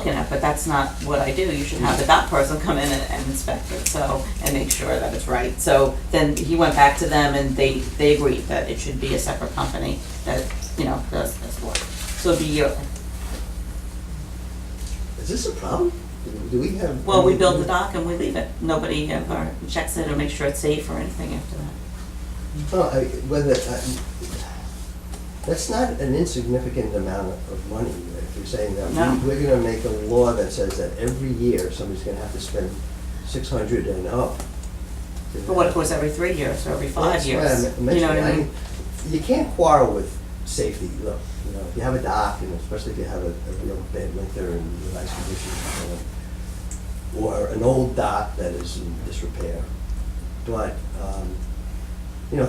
looking at, but that's not what I do. You should have the dock person come in and inspect it, so, and make sure that it's right. So then he went back to them and they agreed that it should be a separate company that, does this work. So it'd be yearly. Is this a problem? Do we have? Well, we build the dock and we leave it. Nobody ever checks it or makes sure it's safe or anything after that. Well, that's not an insignificant amount of money, if you're saying that. No. We're gonna make a law that says that every year, somebody's gonna have to spend 600 and up. But what if it was every 3 years or every 5 That's years? why I'm You know what I mentioning, mean? You can't quarrel with safety. Look, if you have a dock, and especially if you have a real bad winter and with ice conditions, or an old dock that is in disrepair. But,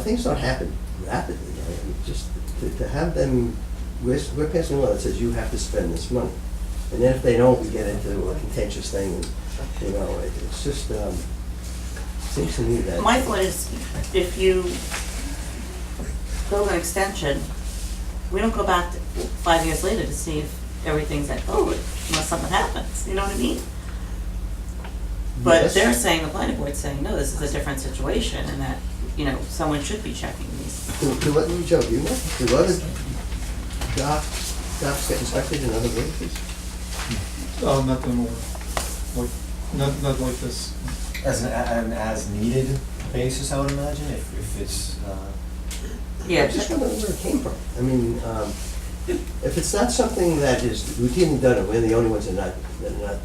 things don't happen rapidly. I mean, just to have them, we're passing a law that says you have to spend this money. And then if they don't, we get into a contentious thing, and, it's just, seems to me that. My thought is, if you build an extension, we don't go back 5 years later to see if everything's at code, unless something happens, you know what I mean? But Yes. they're saying, the planning board's saying, no, this is a different situation, and that, someone should be checking these. Do what, Joe, do you know? Do other docks get inspected in other places? Not that I'm aware. Like, not like this. As an as-needed basis, I would imagine, if it's, Yeah, I just wonder where it came from. I mean, if it's not something that is routinely done, and we're the only ones that are not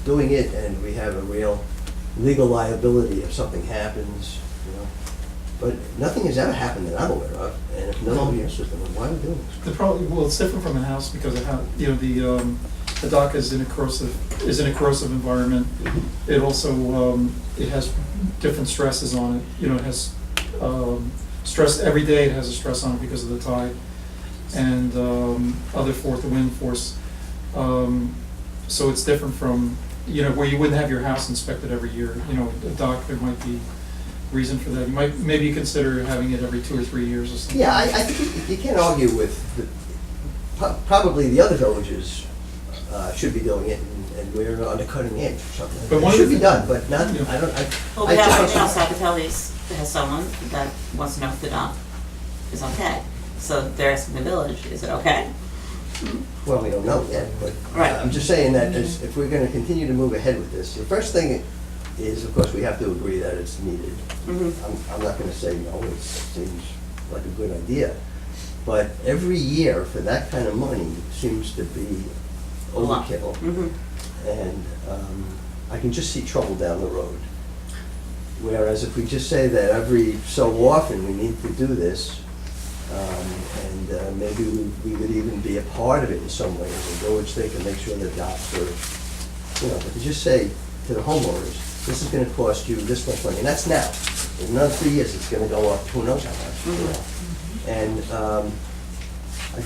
doing it, and we have a real legal liability if something happens, But nothing has ever happened that I'm aware of, and if nobody else is doing it, why are we doing this? Well, it's different from a house because the dock is in a corrosive environment. It also, it has different stresses on it. It has stress every day. It has a stress on it because of the tide and the wind force. So it's different from where you wouldn't have your house inspected every year. A dock, there might be reason for that. You might maybe consider having it every 2 or 3 years or something. Yeah, I think you can't argue with probably the other villages should be doing it, and we're on the cutting edge or something. But It should be done, but not, Yeah. I don't, Well, I we have just right now, don't- Sabatelli's has someone that wants to know if the dock is okay. So they're asking the village, is it okay? Well, we don't know yet, but Right. I'm just saying that if we're gonna continue to move ahead with this, the first thing is, of course, we have to agree that it's needed. Mhm. I'm not gonna say no, it seems like a good idea. But every year for that kind of money seems to be A lot. overkill. Mhm. And I can just see trouble down the road. Whereas if we just say that every so often we need to do this, and maybe we would even be a part of it in some ways, the village they can make sure the docks are, but to just say to the homeowners, this is gonna cost you this much money, and that's now. In another 3 years, it's gonna go up, who knows how much, And I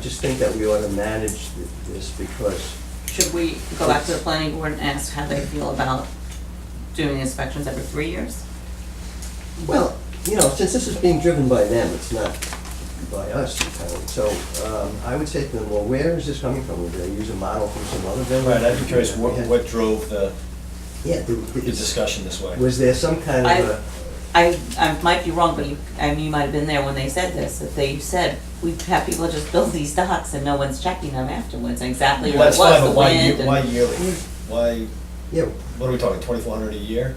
just think that we ought to manage this because, Should we go back to the planning board and ask how they feel about doing inspections every 3 years? well, since this is being driven by them, it's not by us. So I would say to them, well, where is this coming from? Would they use a model from some other village? right, I'd be curious what drove the Yeah, discussion this way. was there some kind of a, I might be wrong, but you might have been there when they said this, that they said, we have people just build these docks and no one's checking them afterwards, exactly Well, what it that's fine, was, the but why wind why and. yearly? Why, yeah, what are we talking, 2,400 a year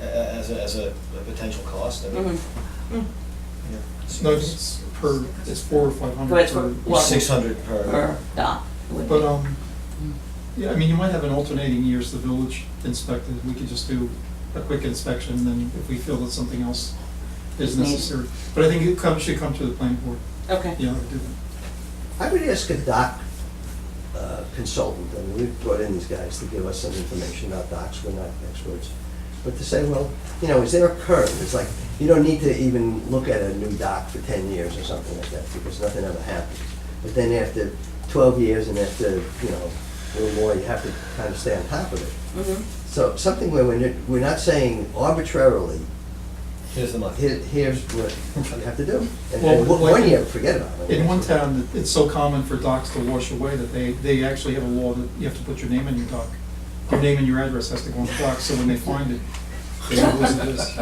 as a potential cost? I mean, Mhm. yeah, No, seems- it's 400 or 500 But it's per. Well, 600 per. Per dock would But, be. yeah, I mean, you might have an alternating years, the village inspected, we could just do a quick inspection, and then if we feel that something else is Needs. necessary. But I think it should come to the planning board, Okay. to do that. I would ask a dock consultant, and we've brought in these guys to give us some information about docks, we're not experts. But to say, well, is there a curve? It's like, you don't need to even look at a new dock for 10 years or something like that, because nothing ever happens. But then after 12 years and after, a little more, you have to kind of stay on top of it. Mhm. So something where we're not saying arbitrarily, Here's the money. here's what you have to do. And Well, then like- one year, forget about it. In one town, it's so common for docks to wash away that they actually have a law that you have to put your name in your dock. Your name and your address has to go on the dock, so when they find it, they know whose it is.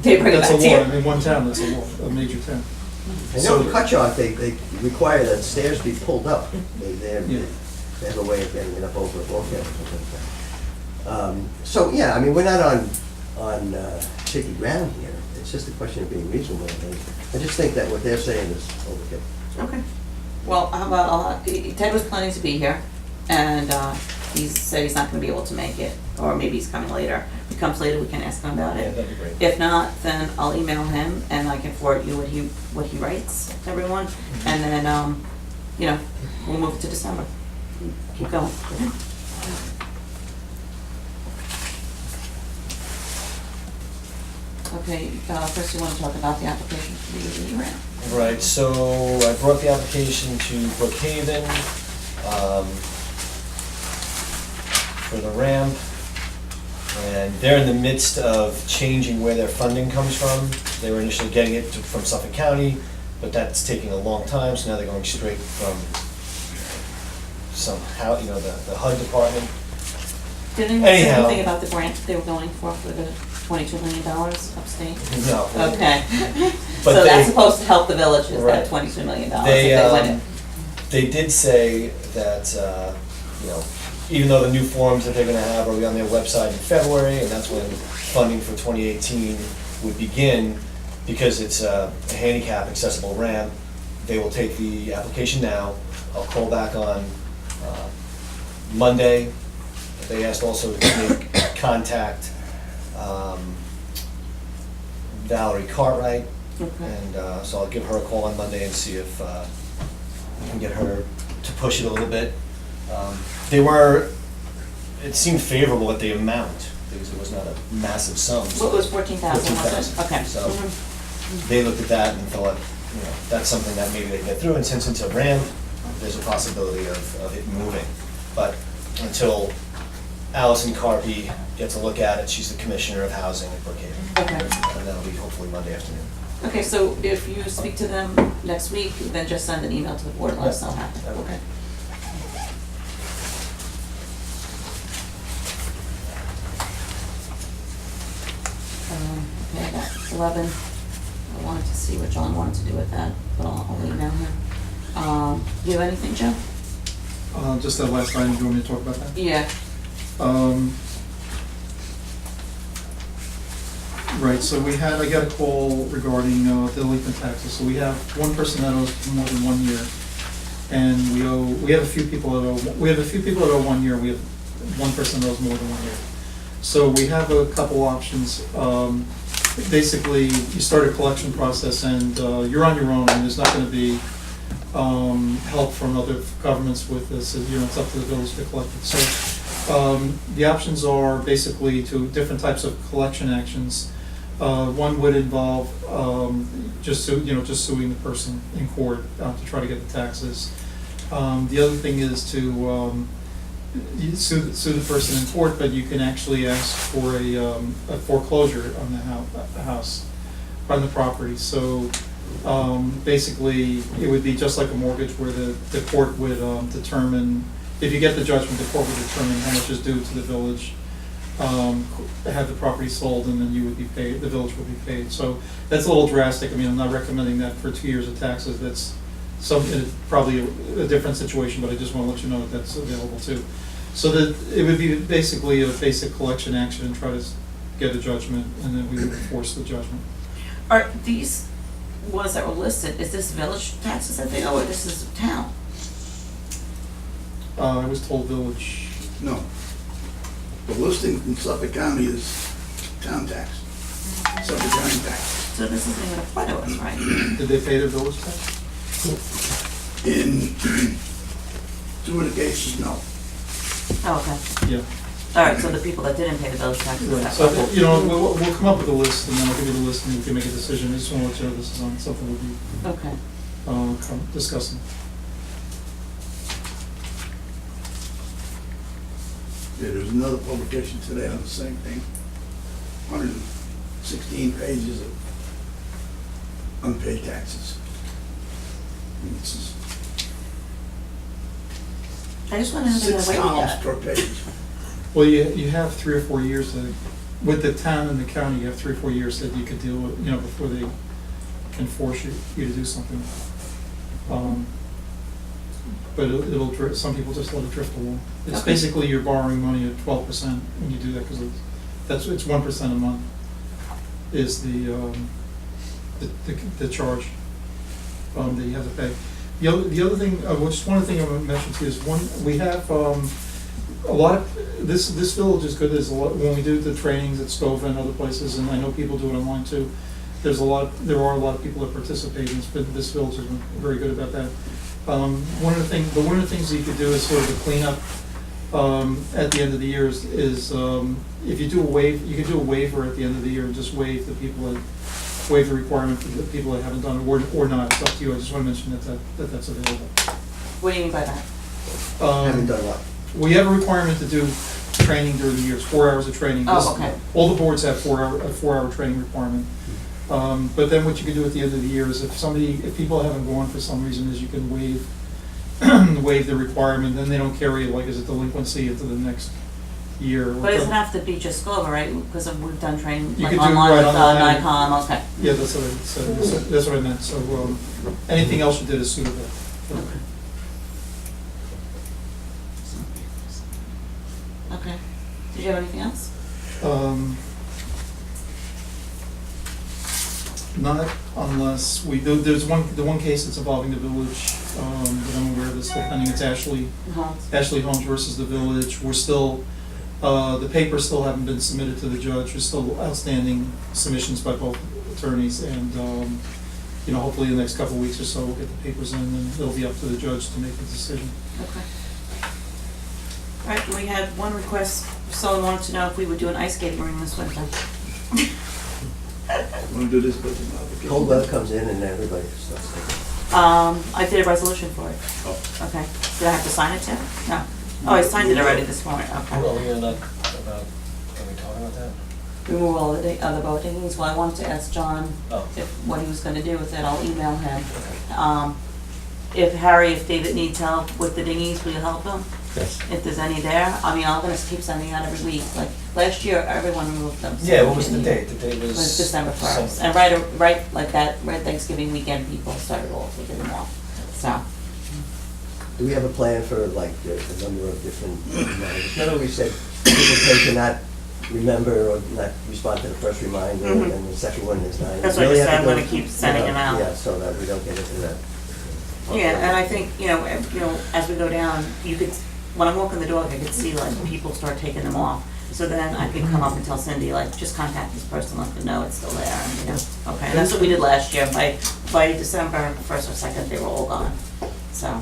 They bring it That's a back to law, you. in one town, that's a law, a major town. I know in Poquott, they require that stairs be pulled up. Yeah. They have a way of getting it up over a bulkhead or something like that. So, yeah, I mean, we're not on shaky ground here. It's just a question of being reasonable. And I just think that what they're saying is overkill. Okay. Well, how about, Ted was planning to be here, and he said he's not gonna be able to make it, or maybe he's coming later. If he comes later, we can ask him about Yeah, it. that'd be great. If not, then I'll email him, and I can forward you what he writes to everyone, and then, you know, we'll move it to December. Keep going. Okay, first you wanna talk about the application for the grant. Right, so I brought the application to Brookhaven, for the ramp. And they're in the midst of changing where their funding comes from. They were initially getting it from Suffolk County, but that's taking a long time, so now they're going straight from somehow, you know, the HUD department. Did anyone say Anyhow. anything about the grant they were going for the $22 million upstate? No. Okay. But So that's they- supposed to help the villages, that Right. $22 million if They, they win it. they did say that, you know, even though the new forms that they're gonna have will be on their website in February, and that's when funding for 2018 would begin, because it's a handicap accessible ramp, they will take the application now. I'll call back on Monday. They asked also to make contact Valerie Cartwright, Okay. and so I'll give her a call on Monday and see if we can get her to push it a little bit. It seemed favorable at the amount, because it was not a massive sum. so- What was 14,000, was it? 14,000. Okay. So Mhm. they looked at that and thought, you know, that's something that maybe they can get through, and since it's a ramp, there's a possibility of it moving. But until Allison Carpy gets a look at it, she's the Commissioner of Housing at Brookhaven. Okay. And that'll be hopefully Monday afternoon. Okay, so if you speak to them next week, then just send an email to the board and let us know how. Yeah, okay. Okay. Okay, that's 11. I wanted to see what John wanted to do with that, but I'll email him. Do you have anything, Joe? Just that last item, do you want me to talk about that? Yeah. Right, so I got a call regarding delinquent taxes. So we have one person that owes for more than 1 year. And we have a few people that owe 1 year, we have one person that owes more than 1 year. So we have a couple options. Basically, you start a collection process and you're on your own, and there's not gonna be help from other governments with this. You know, it's up to the village to collect it. So the options are basically different types of collection actions. One would involve just suing the person in court to try to get the taxes. The other thing is to you sue the person in court, but you can actually ask for a foreclosure on the house, on the property. So basically, it would be just like a mortgage where the court would determine, if you get the judgment, the court would determine how much is due to the village, have the property sold, and then you would be paid, the village would be paid. So that's a little drastic. I mean, I'm not recommending that for 2 years of taxes. That's probably a different situation, but I just want to let you know that that's available too. So that it would be basically a basic collection action and try to get a judgment, and then we would enforce the judgment. Are these ones that were listed, is this village taxes that they owe, or this is town? I was told village. No. The listing in Suffolk County is town tax, Suffolk County tax. So this isn't even apply to us, right? Did they pay the village tax? In 2 of the cases, no. Oh, okay. Yeah. All right, so the people that didn't pay the village taxes. Right, that's so, okay. you know, we'll come up with a list, and then I'll give you the list, and you can make a decision. I just want to let you know this is on something we'll be Okay. discussing. Yeah, there's another publication today on the same thing. 16 pages of unpaid taxes. I mean, it's just I just want to know if they're 6 gonna wait columns with per page. Well, you have 3 or 4 years with the town and the county, you have 3 or 4 years that you could deal with, before they can force you to do something. But it'll drift, some people just let it drift along. It's Okay. basically you're borrowing money at 12% when you do that, because it's 1% a month is the charge that you have to pay. The other thing, just one other thing I want to mention to you is we have a lot of, this village is good, there's a lot, when we do the trainings at Stova and other places, and I know people do it online too, there are a lot of people that participate, and this village has been very good about that. One of the things that you could do is sort of a cleanup at the end of the year is if you do you could do a waiver at the end of the year and just waive the requirement for the people that haven't done it, or not, it's up to you. I just want to mention that's available. What do you mean by that? Haven't done what? We have a requirement to do training during the year, it's 4 hours of training. Oh, okay. All the boards have a 4-hour training requirement. But then what you can do at the end of the year is if people haven't gone for some reason, is you can waive the requirement, then they don't carry it like as a delinquency into the next year. But it doesn't have to be just Scova, right? Because we've done training You like could do it online right with online. Nikon, okay. Yeah, that's what I meant, so anything else you did is suitable. Okay. Did you have anything else? Not unless there's the one case that's involving the village, that I'm aware of, that's still pending, it's Ashley Homes versus the village. We're still, the papers still haven't been submitted to the judge, there's still outstanding submissions by both attorneys, and, hopefully in the next couple of weeks or so, we'll get the papers in, and it'll be up to the judge to make the decision. Okay. All right, we had one request, someone wanted to know if we would do an ice skating ring this winter. Want to do this budget modification? Cold weather comes in and everybody starts thinking. I did a resolution for it. Oh. Okay. Did I have to sign it too? No. Oh, I signed it already this morning, Are okay. we talking about that? Remove all the other boat diggings. Well, I wanted to ask John Oh. what he was gonna do with it. I'll email him. If David needs help with the dinghies, will you help him? Yes. If there's any there, I'm gonna keep sending out every week, like, last year, everyone removed them. so Yeah, we what was the didn't- date? The date It was? was December 1st, December. and right like that, right Thanksgiving weekend, people started off with them all, so. Do we have a plan for like the number of different, remember we said people tend to not remember or not respond to the first reminder, Mhm. and the second one is not. That's what I Really said, have I'm to gonna go- keep sending them out. Yeah, so that we don't get into that. Yeah, and I think, as we go down, when I'm walking the dog, I could see like people start taking them off. So then I could come up and tell Cindy, like, just contact this person, let them know it's still there, and, okay. And that's what we did last year. By December 1st or 2nd, they were all gone, so.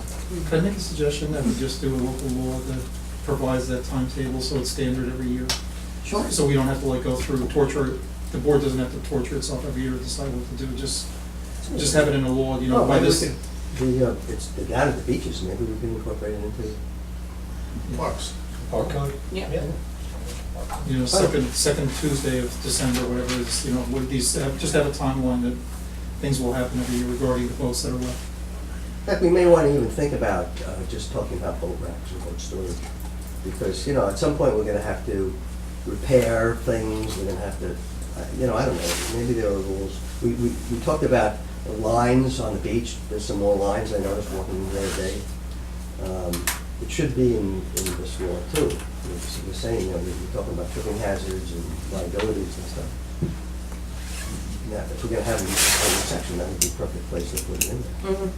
Could I make a suggestion that we just do a local law that provides that timetable so it's standard every year? Sure. So we don't have to like go through the board doesn't have to torture itself every year to decide what to do, just have it in a law, Oh, by maybe we this. could- it's down at the beaches, maybe we can incorporate it into. Parks. Park code? Yeah. Second Tuesday of December, whatever it is, with these, just have a timeline that things will happen every year regarding the boats that are left. In fact, we may want to even think about just talking about boat racks and boat storage. Because, at some point, we're going to have to repair things, we're going to have to, I don't know, maybe there are rules. We talked about lines on the beach, there's some more lines I noticed walking the other day. It should be in this law too. We're saying, we're talking about tripping hazards and liabilities and stuff. Now, if we're going to have a section, that would be a perfect place to put it in there. Mhm.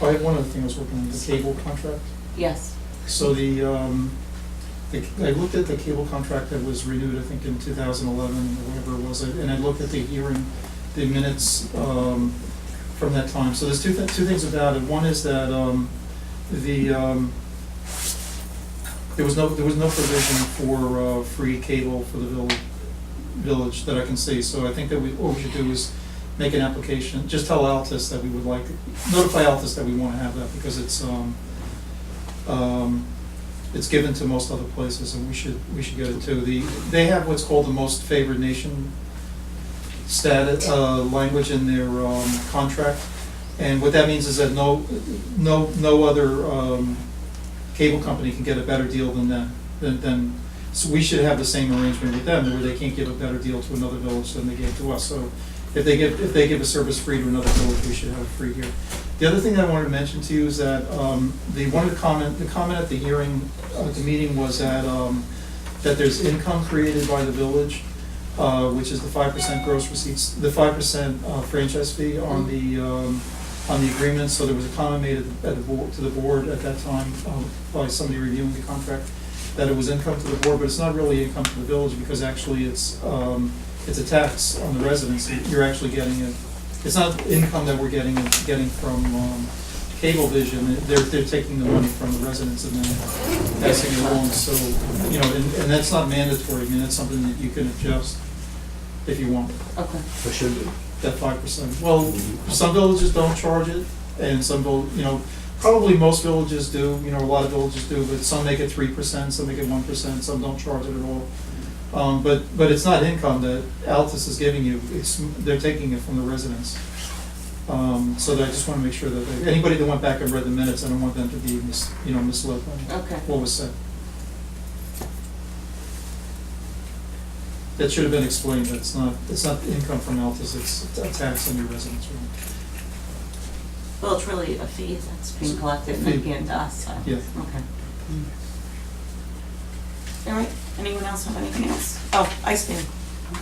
I have one other thing I was working on, the cable contract. Yes. So I looked at the cable contract that was renewed, I think, in 2011, or whatever it was, and I looked at the hearing, the minutes from that time. So there's two things about it. One is that there was no provision for free cable for the village that I can see. So I think that what we should do is make an application, just tell Altus that we would like, notify Altus that we want to have that, because it's, it's given to most other places, and we should get it too. They have what's called the most favored nation status, language in their, contract. And what that means is that no other, cable company can get a better deal than that, so we should have the same arrangement with them, where they can't give a better deal to another village than they gave to us. So if they give a service free to another village, we should have it free here. The other thing that I wanted to mention to you is that, the comment at the hearing, at the meeting was that, that there's income created by the village, which is the 5% gross receipts, the 5% franchise fee on the agreement. So there was a comment made at the board, to the board at that time, by somebody reviewing the contract, that it was income to the board, but it's not really income to the village, because actually it's a tax on the residents. You're actually getting it. It's not income that we're getting from Cablevision. They're taking the money from the residents and then passing it along. So, you know, and that's not mandatory. I mean, that's something that you can adjust if you want. Okay. For sure. That 5%. Well, some villages don't charge it, and some probably most villages do. You know, a lot of villages do, but some make it 3%, some make it 1%, some don't charge it at all. But it's not income that Altus is giving you. They're taking it from the residents. So that I just want to make sure that anybody that went back and read the minutes, I don't want them to be misled by Okay. what was said. That should have been explained. That it's not income from Altus. It's a tax on your residents. Well, it's really a fee that's being collected and given to us, so. Yeah. Okay. All right, anyone else have anything else? Oh, ice cream.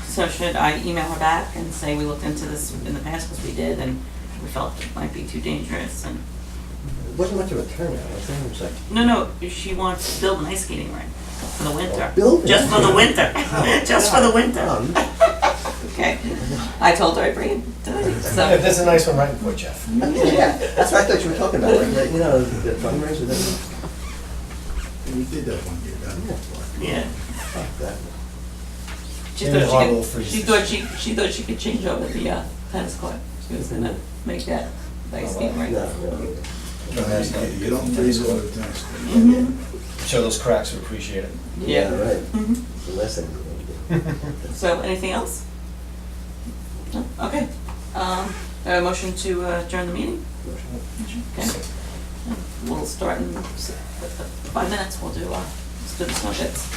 So should I email her back and say we looked into this in the past, because we did, and we felt it might be too dangerous, and, It wasn't much of a turnout, I think it was like. no, she wants to build an ice skating rink for the winter. Build it? Just for the winter, just for the winter. Oh, Okay, I told her I'd bring it tonight, Yeah, so. there's a nice one right in Poquott, Jeff. yeah, that's what I thought you were talking about, like, you know, the fundraiser, that. We did that one year, Yeah. That. She Maybe thought a she little could, freezes. she thought she could change over the tennis court. She was gonna make that ice skating rink. No. You don't freeze all the time. Mhm. I'm sure those cracks would appreciate it. Yeah. Right, Mhm. the less than you want to do. So, anything else? No? Okay. A motion to adjourn the meeting? Okay. We'll start in 5 minutes. We'll do student snow bits.